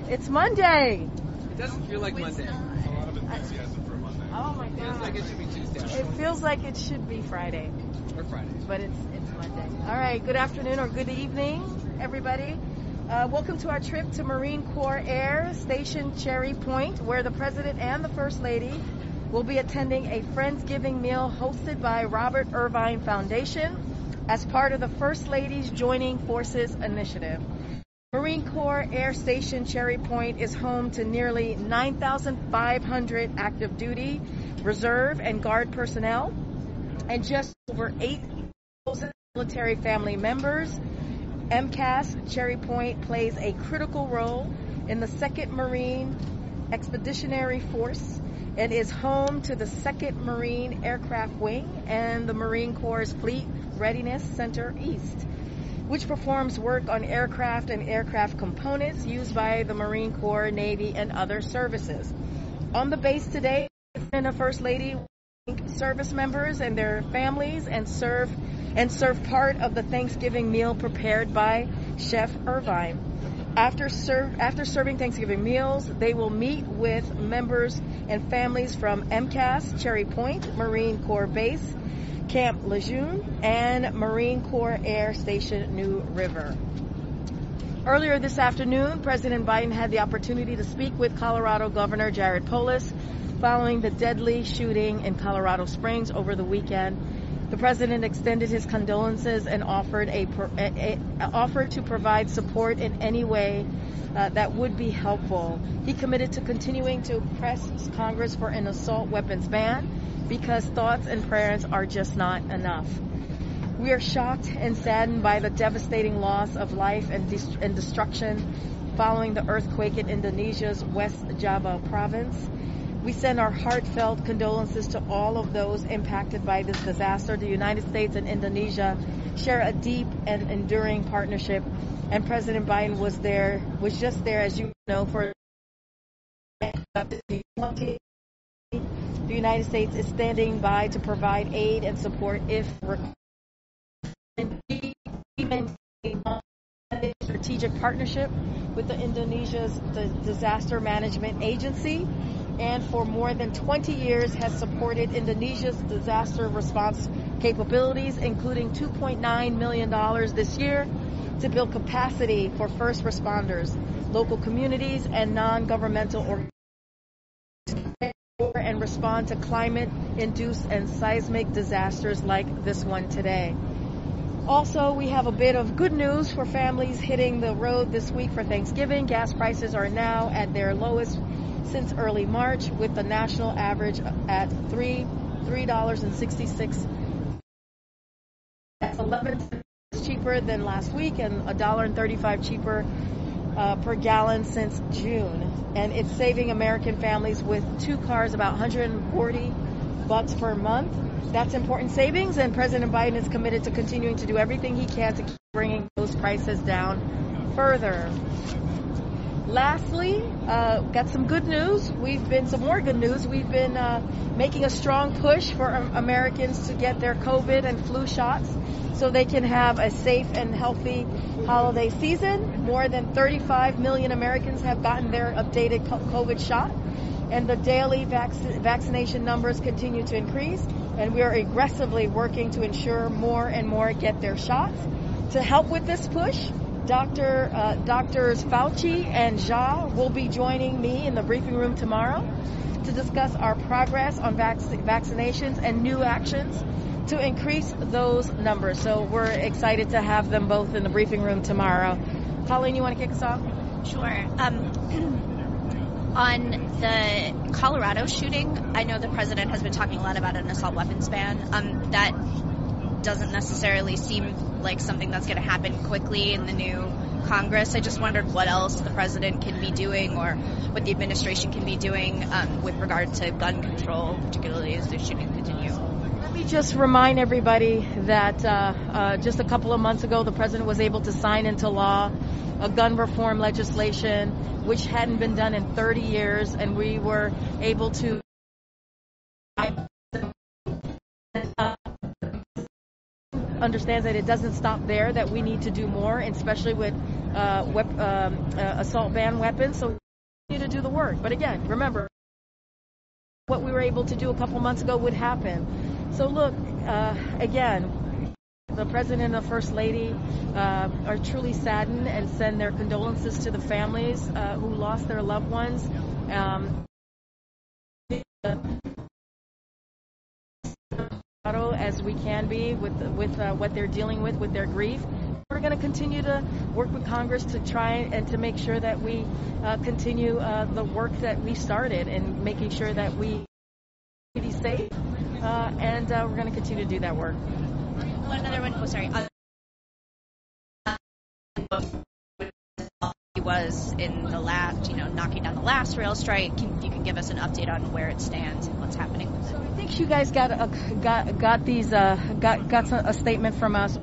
It's Monday. It doesn't feel like Monday. A lot of enthusiasm for Monday. Oh my It feels God. like it should be Tuesday. It feels like it should be Friday, Or Friday. but it's Monday. All right. Good afternoon or good evening, everybody. Welcome to our trip to Marine Corps Air Station Cherry Point, where the President and the First Lady will be attending a Friendsgiving meal hosted by Robert Irvine Foundation as part of the First Lady's Joining Forces initiative. Marine Corps Air Station Cherry Point is home to nearly 9,500 active duty, reserve, and guard personnel, and just over 8,000 military family members. MCAS Cherry Point plays a critical role in the 2nd Marine Expeditionary Force and is home to the 2nd Marine Aircraft Wing and the Marine Corps' Fleet Readiness Center East, which performs work on aircraft and aircraft components used by the Marine Corps, Navy, and other services. On the base today, the First Lady service members and their families and serve part of the Thanksgiving meal prepared by Chef Irvine. After serving Thanksgiving meals, they will meet with members and families from MCAS Cherry Point, Marine Corps Base, Camp Lejeune, and Marine Corps Air Station New River. Earlier this afternoon, President Biden had the opportunity to speak with Colorado Governor Jared Polis following the deadly shooting in Colorado Springs over the weekend. The president extended his condolences and offered to provide support in any way that would be helpful. He committed to continuing to press Congress for an assault weapons ban because thoughts and prayers are just not enough. We are shocked and saddened by the devastating loss of life and destruction following the earthquake in Indonesia's West Java province. We send our heartfelt condolences to all of those impacted by this disaster. The United States and Indonesia share a deep and enduring partnership, and President Biden was just there, as you know, for the United States is standing by to provide aid and support if required. We maintain a strategic partnership with the Indonesia's Disaster Management Agency, and for more than 20 years has supported Indonesia's disaster response capabilities, including $2.9 million this year to build capacity for first responders, local communities, and non-governmental organizations and respond to climate-induced and seismic disasters like this one today. Also, we have a bit of good news for families hitting the road this week for Thanksgiving. Gas prices are now at their lowest since early March, with the national average at $3.66. That's 11 cents cheaper than last week and $1.35 cheaper per gallon since June. And it's saving American families with 2 cars about $140 per month. That's important savings, and President Biden is committed to continuing to do everything he can to keep bringing those prices down further. Lastly, got some good news. Some more good news. We've been making a strong push for Americans to get their COVID and flu shots so they can have a safe and healthy holiday season. More than 35 million Americans have gotten their updated COVID shot, and the daily vaccination numbers continue to increase, and we are aggressively working to ensure more and more get their shots. To help with this push, Doctors Fauci and Jha will be joining me in the briefing room tomorrow to discuss our progress on vaccinations and new actions to increase those numbers. So we're excited to have them both in the briefing room tomorrow. Colleen, you want to kick us off? Sure. On the Colorado shooting, I know the president has been talking a lot about an assault weapons ban. That doesn't necessarily seem like something that's going to happen quickly in the new Congress. I just wondered what else the president can be doing or what the administration can be doing with regard to gun control, particularly as the shooting continue. Let me just remind everybody that just a couple of months ago, the president was able to sign into law a gun reform legislation, which hadn't been done in 30 years, and we were able to understands that it doesn't stop there, that we need to do more, especially with assault ban weapons. So we need to do the work. But again, remember, what we were able to do a couple months ago would happen. So look, again, the President and the First Lady are truly saddened and send their condolences to the families who lost their loved ones. As we can be with what they're dealing with their grief. We're going to continue to work with Congress to try and to make sure that we continue the work that we started and making sure that we be safe, and we're going to continue to do that work. Another one. Oh, sorry. He was in the last, knocking down the last rail strike. You can give us an update on where it stands and what's happening with it. I think you guys got a statement from us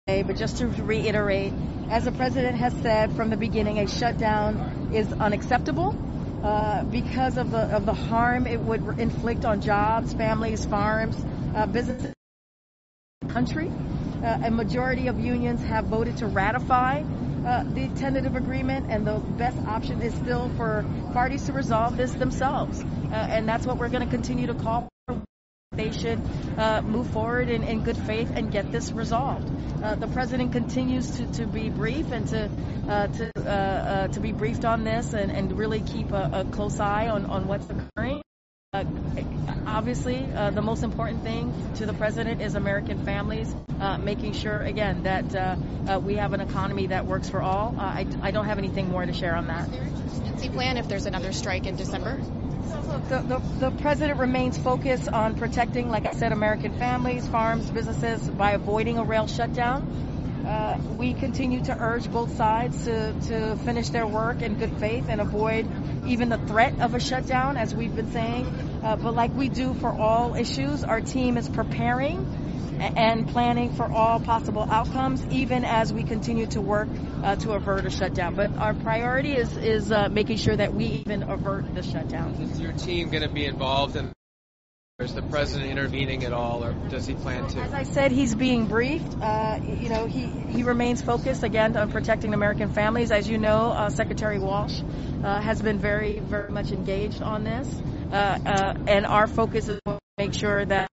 today, but just to reiterate, as the President has said from the beginning, a shutdown is unacceptable because of the harm it would inflict on jobs, families, farms, businesses, country. A majority of unions have voted to ratify the tentative agreement, and the best option is still for parties to resolve this themselves. And that's what we're going to continue to call for. They should move forward in good faith and get this resolved. The President continues to be brief and to be briefed on this and really keep a close eye on what's occurring. Obviously, the most important thing to the President is American families, making sure, again, that we have an economy that works for all. I don't have anything more to share on that. Is there a contingency plan if there's another strike in December? The President remains focused on protecting, like I said, American families, farms, businesses by avoiding a rail shutdown. We continue to urge both sides to finish their work in good faith and avoid even the threat of a shutdown, as we've been saying. But like we do for all issues, our team is preparing and planning for all possible outcomes, even as we continue to work to avert a shutdown. But our priority is making sure that we even avert the shutdown. Is your team going to be involved in? Or is the President intervening at all, or does he plan to? As I said, he's being briefed. He remains focused, again, on protecting American families. As you know, Secretary Walsh has been very, very much engaged on this. And our focus is to make sure that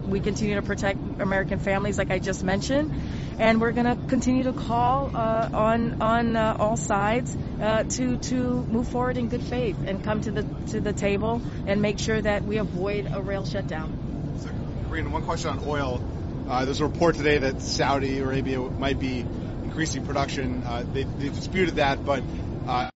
we continue to protect American families, like I just mentioned. And we're going to continue to call on all sides to move forward in good faith and come to the table and make sure that we avoid a rail shutdown. So, Karine, one question on oil. There's a report today that Saudi Arabia might be increasing production. They disputed that, but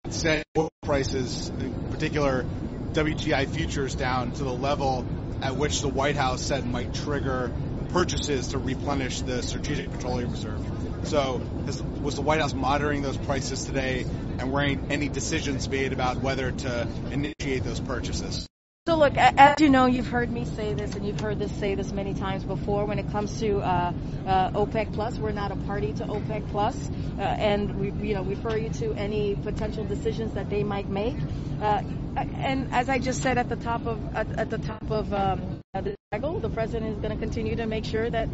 said oil prices, in particular WTI futures, down to the level at which the White House said might trigger purchases to replenish the Strategic Petroleum Reserve. So was the White House monitoring those prices today, and were any decisions made about whether to initiate those purchases? So look, as you know, you've heard me say this, and you've heard this say this many times before. When it comes to OPEC Plus, we're not a party to OPEC Plus, and we refer you to any potential decisions that they might make. And as I just said at the top of the gaggle, the President is going to continue to make sure that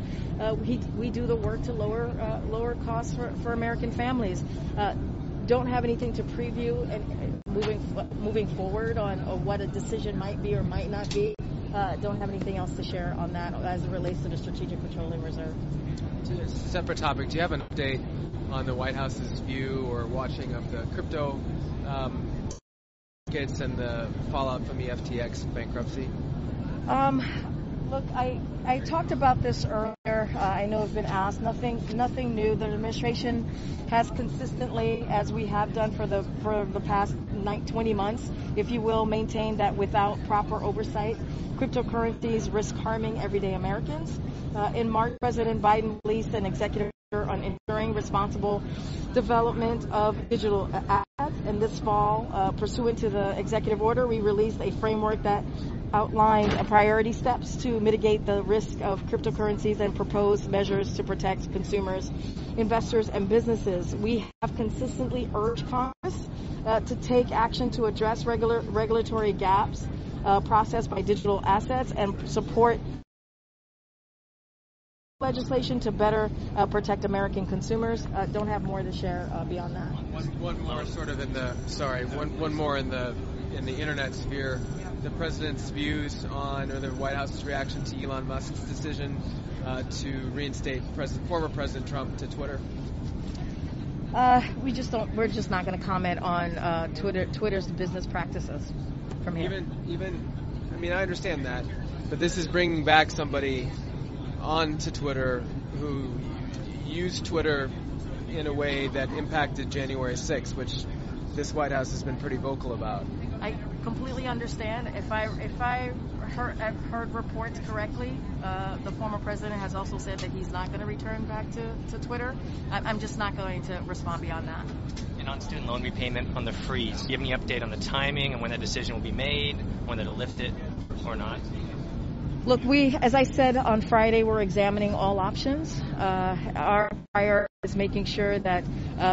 we do the work to lower costs for American families. Don't have anything to preview and moving forward on what a decision might be or might not be. Don't have anything else to share on that as it relates to the Strategic Petroleum Reserve. Separate topic. Do you have an update on the White House's view or watching of the crypto markets and the fallout from the FTX bankruptcy? Look, I talked about this earlier. I know I've been asked. Nothing new. The administration has consistently, as we have done for the past 20 months, if you will, maintained that without proper oversight, cryptocurrencies risk harming everyday Americans. In March, President Biden released an executive order on ensuring responsible development of digital assets. And this fall, pursuant to the executive order, we released a framework that outlined priority steps to mitigate the risk of cryptocurrencies and proposed measures to protect consumers, investors, and businesses. We have consistently urged Congress to take action to address regulatory gaps processed by digital assets and support legislation to better protect American consumers. Don't have more to share beyond that. One more sort of one more in the internet sphere. The president's views on, or the White House's reaction to Elon Musk's decision to reinstate former President Trump to Twitter. We're just not going to comment on Twitter's business practices from here. I understand that, but this is bringing back somebody onto Twitter who used Twitter in a way that impacted January 6th, which this White House has been pretty vocal about. I completely understand. If I heard reports correctly, the former president has also said that he's not going to return back to Twitter. I'm just not going to respond beyond that. And on student loan repayment, on the freeze, do you have any update on the timing and when that decision will be made, whether to lift it or not? Look, as I said on Friday, we're examining all options. Our priority is making sure that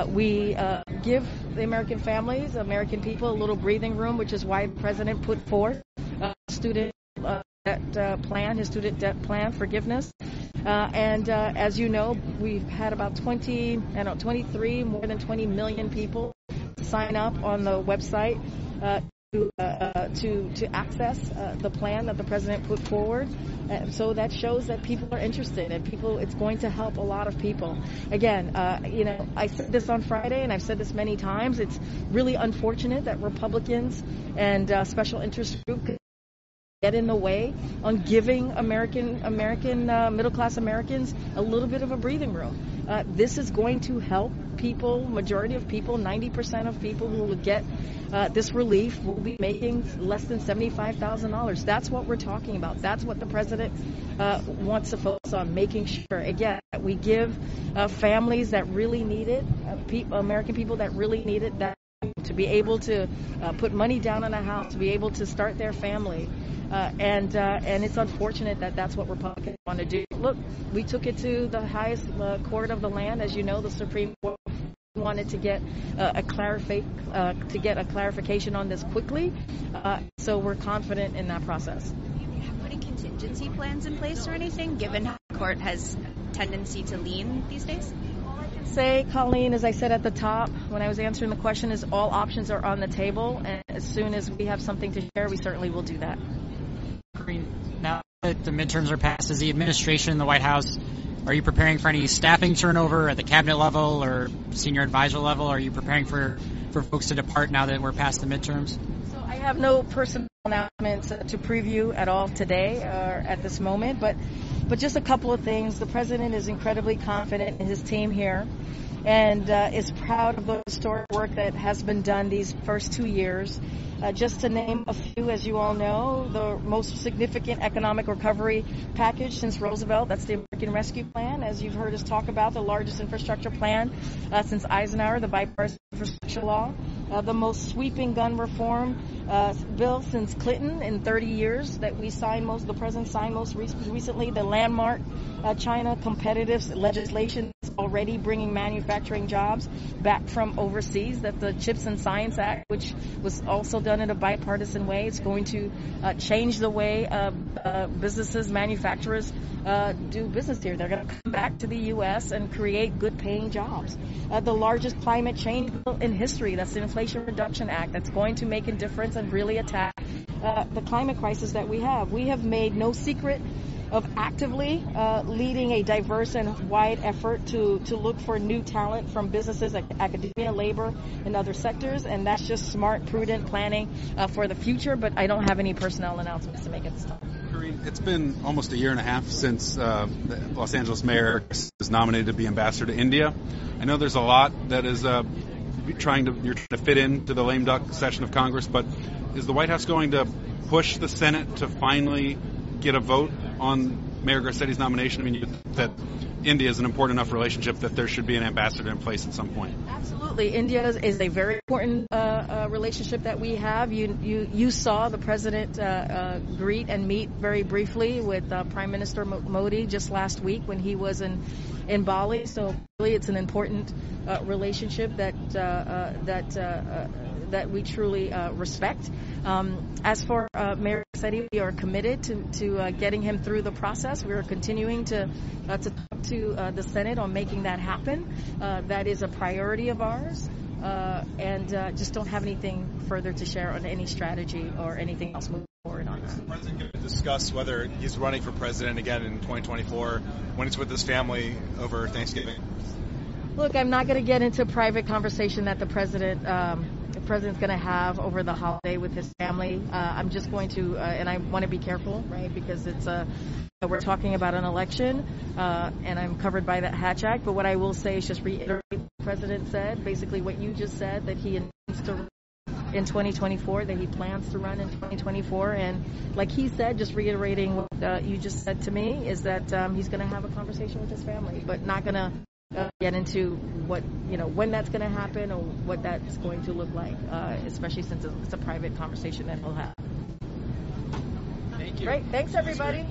we give the American families, American people, a little breathing room, which is why the president put forth student debt plan, his student debt plan forgiveness. And as you know, we've had about 23, more than 20 million people sign up on the website to access the plan that the president put forward. So that shows that people are interested, and it's going to help a lot of people. Again, I said this on Friday, and I've said this many times. It's really unfortunate that Republicans and special interest groups get in the way on giving American middle-class Americans a little bit of a breathing room. This is going to help people, majority of people, 90% of people who will get this relief will be making less than $75,000. That's what we're talking about. That's what the president wants to focus on, making sure, again, that we give families that really need it, American people that really need it, that to be able to put money down on a house, to be able to start their family. And it's unfortunate that that's what Republicans want to do. Look, we took it to the highest court of the land. As you know, the Supreme Court wanted to get a clarification on this quickly. So we're confident in that process. Do you have putting contingency plans in place or anything, given how the court has tendency to lean these days? Say, Colleen, as I said at the top when I was answering the question, is all options are on the table, and as soon as we have something to share, we certainly will do that. Karine, now that the midterms are passed, as the administration in the White House, are you preparing for any staffing turnover at the cabinet level or senior advisor level? Are you preparing for folks to depart now that we're past the midterms? So I have no personal announcements to preview at all today or at this moment, but just a couple of things. The president is incredibly confident in his team here and is proud of the historic work that has been done these first 2 years. Just to name a few, as you all know, the most significant economic recovery package since Roosevelt, that's the American Rescue Plan, as you've heard us talk about, the largest infrastructure plan since Eisenhower, the bipartisan infrastructure law, the most sweeping gun reform bill since Clinton in 30 years that the president signed most recently, the landmark China competitive legislation that's already bringing manufacturing jobs back from overseas, that the Chips and Science Act, which was also done in a bipartisan way. It's going to change the way businesses, manufacturers do business here. They're going to come back to the U.S. and create good-paying jobs. The largest climate change bill in history, that's the Inflation Reduction Act, that's going to make a difference and really attack the climate crisis that we have. We have made no secret of actively leading a diverse and wide effort to look for new talent from businesses like academia, labor, and other sectors, and that's just smart, prudent planning for the future, but I don't have any personnel announcements to make at this time. Karine, it's been almost a year and a half since the Los Angeles mayor was nominated to be ambassador to India. I know there's a lot that is you're trying to fit into the lame duck session of Congress, but is the White House going to push the Senate to finally get a vote on Mayor Garcetti's nomination? I mean, that India is an important enough relationship that there should be an ambassador in place at some point. Absolutely. India is a very important relationship that we have. You saw the president greet and meet very briefly with Prime Minister Modi just last week when he was in Bali. So really, it's an important relationship that we truly respect. As for Mayor Garcetti, we are committed to getting him through the process. We are continuing to talk to the Senate on making that happen. That is a priority of ours. And just don't have anything further to share on any strategy or anything else moving forward on that. Is the president going to discuss whether he's running for president again in 2024 when he's with his family over Thanksgiving? Look, I'm not going to get into a private conversation that the president's going to have over the holiday with his family. I'm just going to, and I want to be careful, right, because it's we're talking about an election, and I'm covered by the Hatch Act. But what I will say is just reiterate what the president said, basically what you just said, that he intends to run in 2024, that he plans to run in 2024. And like he said, just reiterating what you just said to me, is that he's going to have a conversation with his family, but not going to get into what, when that's going to happen or what that's going to look like, especially since it's a private conversation that he'll have. Thank you. Great. Thanks, everybody.